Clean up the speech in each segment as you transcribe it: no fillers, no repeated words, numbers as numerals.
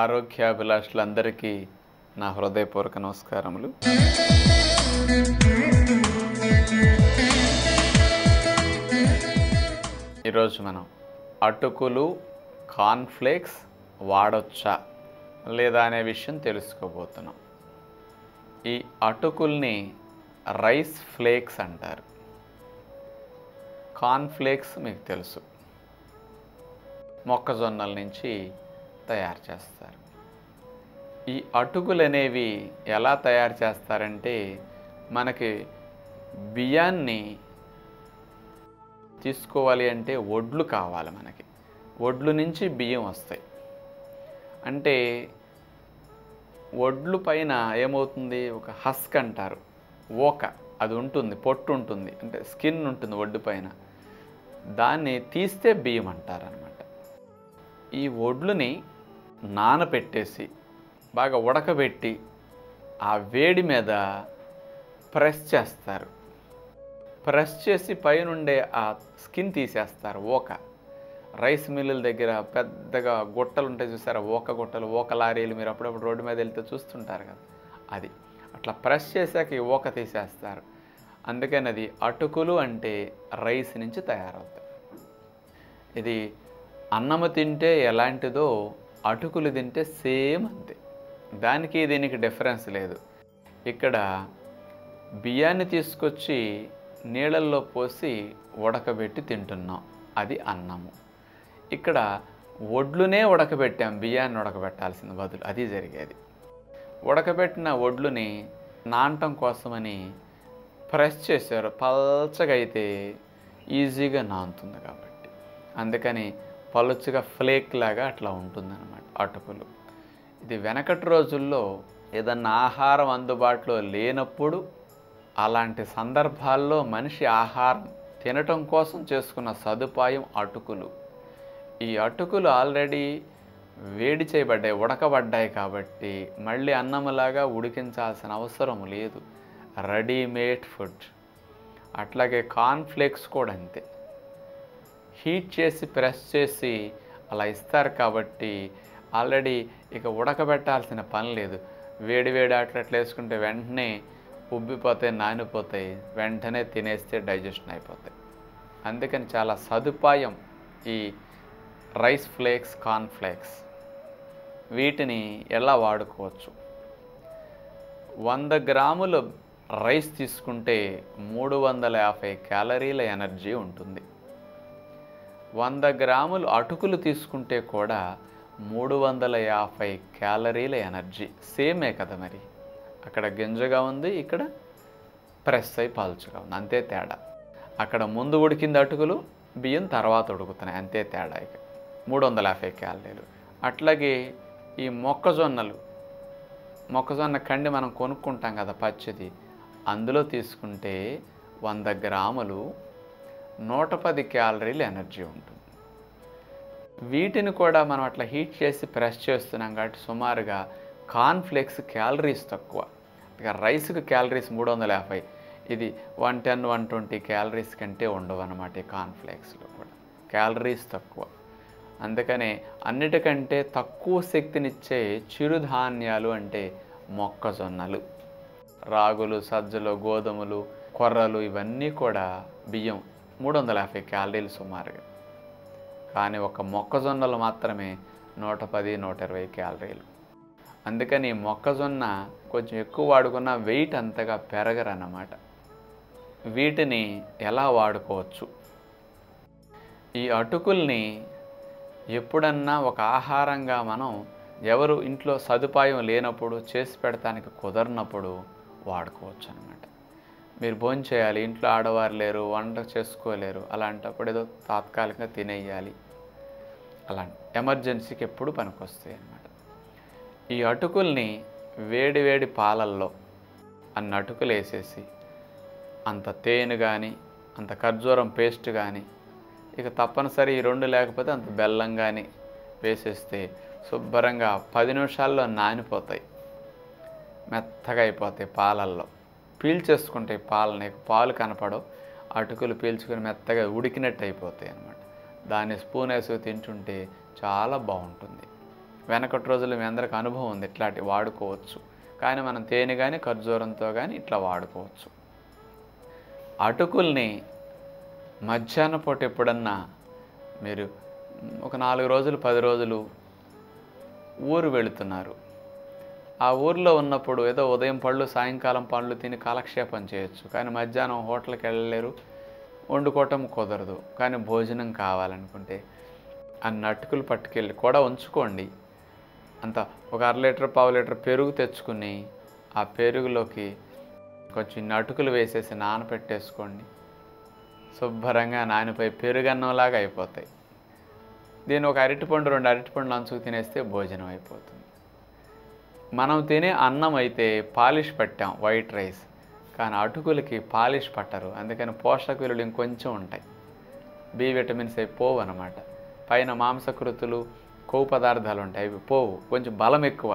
ఆరోగ్యాభిలాషులందరికీ నా హృదయపూర్వక నమస్కారములు. ఈరోజు మనం అటుకులు కార్న్ఫ్లేక్స్ వాడొచ్చా లేదా అనే విషయం తెలుసుకోబోతున్నాం. ఈ అటుకుల్ని రైస్ ఫ్లేక్స్ అంటారు. కార్న్ఫ్లేక్స్ మీకు తెలుసు, మొక్కజొన్నల నుంచి తయారు చేస్తారు. ఈ అటుకులు అనేవి ఎలా తయారు చేస్తారంటే, మనకి బియ్యాన్ని తీసుకోవాలి అంటే వడ్లు కావాలి. మనకి వడ్లు నుంచి బియ్యం వస్తాయి. అంటే వడ్లు పైన ఏమవుతుంది, ఒక హస్క్ అంటారు, ఓక అది ఉంటుంది, పొట్టు ఉంటుంది, అంటే స్కిన్ ఉంటుంది వడ్డు పైన. దాన్ని తీస్తే బియ్యం అంటారనమాట. ఈ వడ్లుని నానపెట్టేసి బాగా ఉడకబెట్టి ఆ వేడి మీద ప్రెస్ చేస్తారు. ప్రెస్ చేసి పైనుండే ఆ స్కిన్ తీసేస్తారు. ఓక రైస్ మిల్లుల దగ్గర పెద్దగా గుట్టలు ఉంటాయి చూసారా, ఓక గుట్టలు, ఓక లారీలు మీరు అప్పుడప్పుడు రోడ్డు మీద వెళ్తే చూస్తుంటారు కదా, అది అట్లా ప్రెస్ చేశాక ఈ ఓక తీసేస్తారు. అందుకని అది అటుకులు అంటే రైస్ నుంచి తయారవుతాయి. ఇది అన్నము తింటే ఎలాంటిదో అటుకులు తింటే సేమ్ అంతే. దానికి దీనికి డిఫరెన్స్ లేదు. ఇక్కడ బియ్యాన్ని తీసుకొచ్చి నీళ్ళల్లో పోసి ఉడకబెట్టి తింటున్నాం, అది అన్నము. ఇక్కడ వడ్లునే ఉడకబెట్టాం, బియ్యాన్ని ఉడకబెట్టాల్సిన బదులు, అది జరిగేది. ఉడకబెట్టిన వడ్లుని నానటం కోసమని ప్రెస్ చేశారు. పల్చగా అయితే ఈజీగా నానుతుంది కాబట్టి, అందుకని పలుచగా ఫ్లేక్ లాగా అట్లా ఉంటుందన్నమాట అటుకులు. ఇది వెనకటి రోజుల్లో ఏదన్నా ఆహారం అందుబాటులో లేనప్పుడు, అలాంటి సందర్భాల్లో మనిషి ఆహారం తినటం కోసం చేసుకున్న సదుపాయం అటుకులు. ఈ అటుకులు ఆల్రెడీ వేడి చేయబడ్డాయి, ఉడకబడ్డాయి కాబట్టి మళ్ళీ అన్నములాగా ఉడికించాల్సిన అవసరం లేదు. Readymade food. అట్లాగే కార్న్ఫ్లేక్స్ కూడా అంతే, హీట్ చేసి ప్రెస్ చేసి అలా ఇస్తారు కాబట్టి ఆల్రెడీ ఇక ఉడకబెట్టాల్సిన పని లేదు. వేడి వేడి అట్లా వేసుకుంటే వెంటనే ఉబ్బిపోతాయి, నానిపోతాయి, వెంటనే తినేస్తే డైజెషన్ అయిపోతాయి. అందుకని చాలా సదుపాయం ఈ రైస్ ఫ్లేక్స్, కార్న్ఫ్లేక్స్. వీటిని ఎలా వాడుకోవచ్చు? 100 గ్రాముల రైస్ తీసుకుంటే 350 క్యాలరీల ఎనర్జీ ఉంటుంది. 100 గ్రాములు అటుకులు తీసుకుంటే కూడా 350 క్యాలరీల ఎనర్జీ. సేమే కదా మరి, అక్కడ గింజగా ఉంది, ఇక్కడ ప్రెస్ అయి పలుచగా ఉంది, అంతే తేడా. అక్కడ ముందు ఉడికింది అటుకులు, బియ్యం తర్వాత ఉడుకుతున్నాయి, అంతే తేడా. ఇక 350 క్యాలరీలు. అట్లాగే ఈ మొక్కజొన్న కండి మనం కొనుక్కుంటాం కదా పచ్చిది, అందులో తీసుకుంటే 100 గ్రాములు 110 క్యాలరీల ఎనర్జీ ఉంటుంది. వీటిని కూడా మనం అట్లా హీట్ చేసి ప్రెస్ చేస్తున్నాం కాబట్టి సుమారుగా కార్న్ఫ్లేక్స్ క్యాలరీస్ తక్కువ. ఇక రైస్కి క్యాలరీస్ 350, ఇది 110, 120 క్యాలరీస్ కంటే ఉండవు అన్నమాట. ఈ కార్న్ఫ్లేక్స్లో కూడా క్యాలరీస్ తక్కువ. అందుకనే అన్నిటికంటే తక్కువ శక్తినిచ్చే చిరుధాన్యాలు అంటే మొక్కజొన్నలు, రాగులు, సజ్జలు, గోధుమలు, కొర్రలు, ఇవన్నీ కూడా బియ్యం 350 క్యాలరీలు సుమారుగా. కానీ ఒక మొక్కజొన్నలు మాత్రమే 110, 120 క్యాలరీలు. అందుకని మొక్కజొన్న కొంచెం ఎక్కువ వాడుకున్న వెయిట్ అంతగా పెరగరన్నమాట. వీటిని ఎలా వాడుకోవచ్చు? ఈ అటుకుల్ని ఎప్పుడన్నా ఒక ఆహారంగా మనం ఎవరు ఇంట్లో సదుపాయం లేనప్పుడు, చేసి పెడతానికి కుదరనప్పుడు వాడుకోవచ్చు అన్నమాట. మీరు భోజనం చేయాలి, ఇంట్లో ఆడవారు లేరు, వంట చేసుకోలేరు, అలాంటప్పుడు ఏదో తాత్కాలికంగా తినేయాలి, అలాంటి ఎమర్జెన్సీకి ఎప్పుడు పనికొస్తాయి అన్నమాట. ఈ అటుకుల్ని వేడి వేడి పాలల్లో అన్ని అటుకులు వేసేసి, అంత తేనె కానీ, అంత ఖర్జూరం పేస్ట్ కానీ, ఇక తప్పనిసరి ఈ రెండు లేకపోతే అంత బెల్లం కానీ వేసేస్తే శుభ్రంగా 10 నిమిషాల్లో నానిపోతాయి, మెత్తగా అయిపోతాయి. పాలల్లో పీల్చేసుకుంటాయి పాలని, పాలు కనపడవు, అటుకులు పీల్చుకొని మెత్తగా ఉడికినట్టు అయిపోతాయి అన్నమాట. దాన్ని స్పూన్ వేసి తింటుంటే చాలా బాగుంటుంది. వెనకటి రోజుల్లో మీ అందరికి అనుభవం ఉంది, ఇట్లాంటి వాడుకోవచ్చు. కానీ మనం తేనె కానీ ఖర్జూరంతో కానీ ఇట్లా వాడుకోవచ్చు. అటుకుల్ని మధ్యాహ్నం పూట ఎప్పుడన్నా మీరు ఒక 4 రోజులు 10 రోజులు ఊరు వెళుతున్నారు, ఆ ఊర్లో ఉన్నప్పుడు ఏదో ఉదయం పళ్ళు సాయంకాలం పళ్ళు తిని కాలక్షేపం చేయొచ్చు. కానీ మధ్యాహ్నం హోటల్కి వెళ్ళలేరు, వండుకోవటం కుదరదు. కానీ భోజనం కావాలనుకుంటే అన్ని అటుకులు పట్టుకెళ్ళి కూడా ఉంచుకోండి. అంత ఒక 1/2 లీటర్ 1/4 లీటర్ పెరుగు తెచ్చుకుని ఆ పెరుగులోకి కొంచెం ఇన్ని అటుకులు వేసేసి నానపెట్టేసుకోండి. శుభ్రంగా నానిపోయి పెరుగన్నంలాగా అయిపోతాయి. దీన్ని ఒక అరటిపండు 2 అరటిపండ్లు అంచుకు తినేస్తే భోజనం అయిపోతుంది. మనం తినే అన్నం అయితే పాలిష్ పట్టాం, వైట్ రైస్. కానీ అటుకులకి పాలిష్ పట్టరు, అందుకని పోషక విలువలు ఇంకొంచెం ఉంటాయి. బి విటమిన్స్ అవి పోవు అన్నమాట. పైన మాంసకృతులు కొవ్వు పదార్థాలు ఉంటాయి, అవి పోవు. కొంచెం బలం ఎక్కువ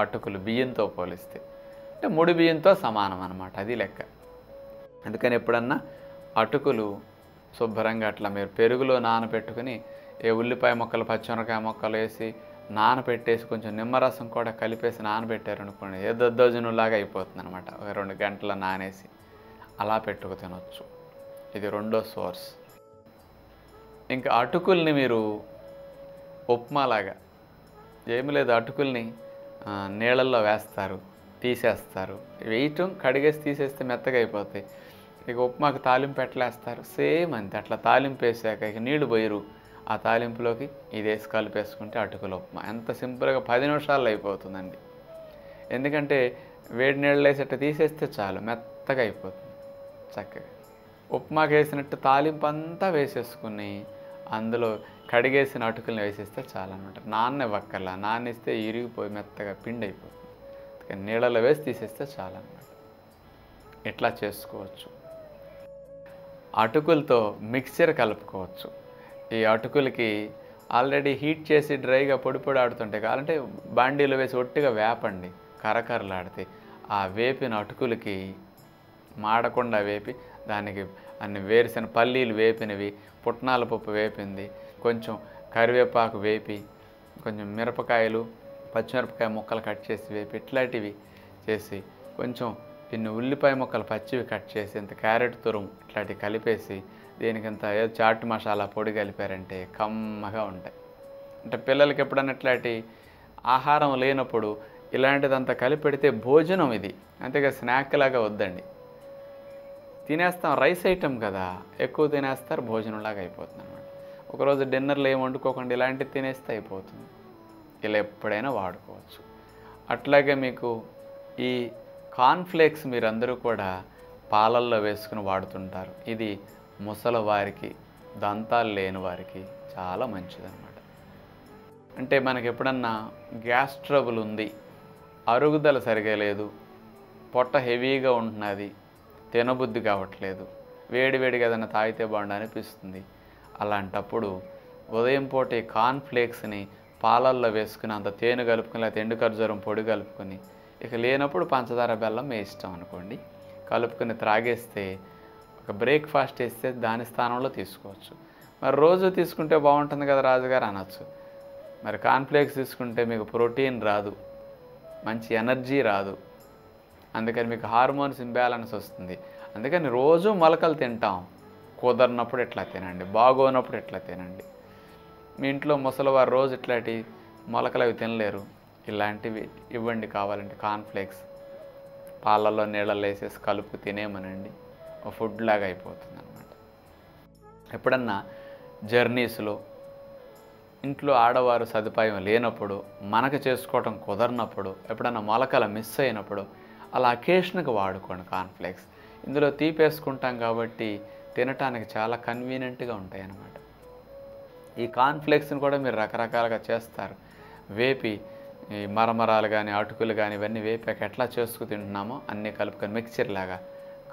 అటుకులు బియ్యంతో పోలిస్తే. అంటే ముడి బియ్యంతో సమానం అన్నమాట, అది లెక్క. అందుకని ఎప్పుడన్నా అటుకులు శుభ్రంగా అట్లా మీరు పెరుగులో నానబెట్టుకుని ఉల్లిపాయ ముక్కలు పచ్చిమిరకాయ ముక్కలు వేసి నానబెట్టేసి కొంచెం నిమ్మరసం కూడా కలిపేసి నానబెట్టారనుకోండి, ఏ దద్దోజనంలాగా అయిపోతుంది అనమాట. ఒక 2 గంటల నానేసి అలా పెట్టుకు తినొచ్చు. ఇది రెండో సోర్స్. ఇంకా అటుకుల్ని మీరు ఉప్మాలాగా ఏమి లేదు, అటుకుల్ని నీళ్ళల్లో వేస్తారు, తీసేస్తారు. వేయటం కడిగేసి తీసేస్తే మెత్తగా అయిపోతాయి. ఇక ఉప్మాకి తాలింపు ఎట్లేస్తారు, సేమ్ అంతే. అట్లా తాలింపు వేసాక ఇక నీళ్లు పోయరు, ఆ తాలింపులోకి ఇది వేసి కలిపేసుకుంటే అటుకుల ఉప్మా. ఎంత సింపుల్గా 10 నిమిషాల్లో అయిపోతుందండి. ఎందుకంటే వేడి నీళ్ళు వేసేట తీసేస్తే చాలు, మెత్తగా అయిపోతుంది చక్కగా. ఉప్మాకి వేసినట్టు తాలింపు అంతా వేసేసుకుని అందులో కడిగేసిన అటుకుల్ని వేసేస్తే చాలు అనమాట. నాననివ్వక్కర్లా, నానిస్తే ఇరిగిపోయి మెత్తగా పిండి అయిపోతుంది. నీళ్ళలో వేసి తీసేస్తే చాలు అనమాట. ఇట్లా చేసుకోవచ్చు. అటుకులతో మిక్చర్ కలుపుకోవచ్చు. ఈ అటుకులకి ఆల్రెడీ హీట్ చేసి డ్రైగా పొడి పొడి ఆడుతుంటాయి, కావాలంటే బాండీలో వేసి ఒట్టిగా వేపండి, కరకరలాడితే. ఆ వేపిన అటుకులకి మాడకుండా వేపి దానికి అన్ని వేరుశెనగ పల్లీలు వేపినవి, పుట్నాల పప్పు వేపింది, కొంచెం కరివేపాకు వేపి, కొంచెం మిరపకాయలు పచ్చిమిరపకాయ ముక్కలు కట్ చేసి వేపి, ఇట్లాంటివి చేసి కొంచెం ఇన్ని ఉల్లిపాయ ముక్కలు పచ్చివి కట్ చేసి ఇంత క్యారెట్ తురుము ఇట్లాంటివి కలిపేసి దీనికి ఇంత చాట్ మసాలా పొడి కలిపారంటే కమ్మగా ఉంటాయి. అంటే పిల్లలకి ఎప్పుడన్నా ఇట్లాంటి ఆహారం లేనప్పుడు ఇలాంటిదంతా కలిపి పెడితే భోజనం ఇది, అంతేగా స్నాక్ లాగా వద్దండి. తినేస్తాం, రైస్ ఐటమ్ కదా, ఎక్కువ తినేస్తారు, భోజనంలాగా అయిపోతుంది అనమాట. ఒకరోజు డిన్నర్లో ఏం వండుకోకుండా ఇలాంటివి తినేస్తే అయిపోతుంది. ఇలా ఎప్పుడైనా వాడుకోవచ్చు. అట్లాగే మీకు ఈ కార్న్ఫ్లేక్స్ మీరందరూ కూడా పాలల్లో వేసుకుని వాడుతుంటారు. ఇది ముసలి వారికి, దంతాలు లేని వారికి చాలా మంచిదన్నమాట. అంటే మనకి ఎప్పుడన్నా గ్యాస్ ట్రబుల్ ఉంది, అరుగుదల సరిగా లేదు, పొట్ట హెవీగా ఉంటున్నది, తినబుద్ధి కావట్లేదు, వేడివేడిగా ఏదైనా తాగితే బాగుండు అనిపిస్తుంది. అలాంటప్పుడు ఉదయం పూట ఈ కార్న్ఫ్లేక్స్ని పాలల్లో వేసుకుని అంత తేనె కలుపుకొని లేకపోతే ఎండు ఖర్జూరం పొడి కలుపుకొని, ఇక లేనప్పుడు పంచదార బెల్లం మీ ఇష్టం అనుకోండి, కలుపుకొని త్రాగేస్తే ఒక బ్రేక్ఫాస్ట్ వేస్తే దాని స్థానంలో తీసుకోవచ్చు. మరి రోజు తీసుకుంటే బాగుంటుంది కదా రాజుగారు అనొచ్చు. మరి కార్న్ఫ్లేక్స్ తీసుకుంటే మీకు ప్రోటీన్ రాదు, మంచి ఎనర్జీ రాదు, అందుకని మీకు హార్మోన్స్ ఇంబ్యాలెన్స్ వస్తుంది. అందుకని రోజు మొలకలు తింటాం, కుదరనప్పుడు ఎట్లా తినండి, బాగోనప్పుడు ఎట్లా తినండి. మీ ఇంట్లో ముసలివారు రోజు ఇట్లాంటి మొలకలు అవి తినలేరు, ఇలాంటివి ఇవ్వండి. కావాలంటే కార్న్ఫ్లేక్స్ పాలల్లో నీళ్ళల్లో వేసేసి కలుపు తినేమనండి, ఒక ఫుడ్ లాగా అయిపోతుంది అన్నమాట. ఎప్పుడన్నా జర్నీస్లో ఇంట్లో ఆడవారు సదుపాయం లేనప్పుడు, మనకు చేసుకోవటం కుదరనప్పుడు, ఎప్పుడన్నా మొలకలు మిస్ అయినప్పుడు అలా అకేషన్గా వాడుకోండి కార్న్ఫ్లేక్స్. ఇందులో తీపేసుకుంటాం కాబట్టి తినటానికి చాలా కన్వీనియంట్గా ఉంటాయి అన్నమాట. ఈ కార్న్ఫ్లేక్స్ని కూడా మీరు రకరకాలుగా చేస్తారు. వేపి ఈ మరమరాలు కానీ అటుకులు కానీ ఇవన్నీ వేపాక ఎట్లా చేసుకు తింటున్నామో అన్నీ కలుపుకొని మిక్చర్ లాగా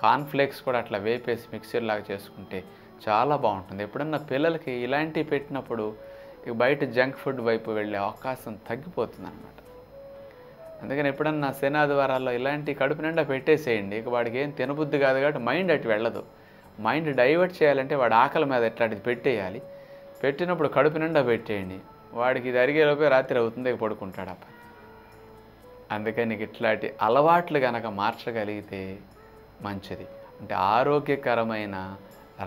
కార్న్ఫ్లేక్స్ కూడా అట్లా వేపేసి మిక్చర్ లాగా చేసుకుంటే చాలా బాగుంటుంది. ఎప్పుడన్నా పిల్లలకి ఇలాంటివి పెట్టినప్పుడు ఇక బయట జంక్ ఫుడ్ వైపు వెళ్ళే అవకాశం తగ్గిపోతుంది అన్నమాట. అందుకని ఎప్పుడన్నా శనాదివారాల్లో ఇలాంటి కడుపు నిండా పెట్టేసేయండి, ఇక వాడికి ఏం తినబుద్ధి కాదు కాబట్టి మైండ్ అటు వెళ్ళదు. మైండ్ డైవర్ట్ చేయాలంటే వాడి ఆకలి మీద ఎట్లాంటిది పెట్టేయాలి. పెట్టినప్పుడు కడుపు నిండా పెట్టేయండి. వాడికి ఇది అరిగేలోపే రాత్రి అవుతుంది, పడుకుంటాడు అప్ప. అందుకని ఇట్లాంటి అలవాట్లు కనుక మార్చగలిగితే మంచిది. అంటే ఆరోగ్యకరమైన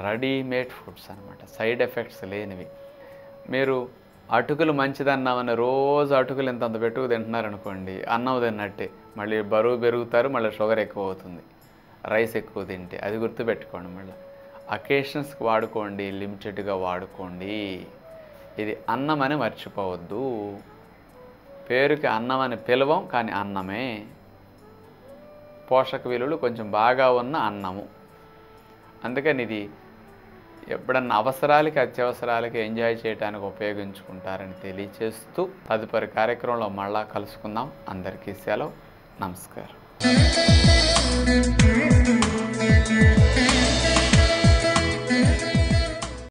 రెడీమేడ్ ఫుడ్స్ అనమాట, సైడ్ ఎఫెక్ట్స్ లేనివి. మీరు అటుకులు మంచిదన్నామని రోజు అటుకులు ఇంతంత పెట్టుకు తింటున్నారనుకోండి, అన్నం తిన్నట్టే. మళ్ళీ బరువు పెరుగుతారు, మళ్ళీ షుగర్ ఎక్కువ అవుతుంది రైస్ ఎక్కువ తింటే. అది గుర్తుపెట్టుకోండి. మళ్ళీ అకేషన్స్కి వాడుకోండి, లిమిటెడ్గా వాడుకోండి. ఇది అన్నం అని మర్చిపోవద్దు. పేరుకి అన్నం అని పిలవం, కానీ అన్నమే. పోషక విలువలు కొంచెం బాగా ఉన్న అన్నము. అందుకని ఇది ఎప్పుడన్నా అవసరాలకి అత్యవసరాలకి ఎంజాయ్ చేయడానికి ఉపయోగించుకుంటారని తెలియచేస్తూ తదుపరి కార్యక్రమంలో మళ్ళా కలుసుకుందాం. అందరికీ సెలవు. నమస్కారం.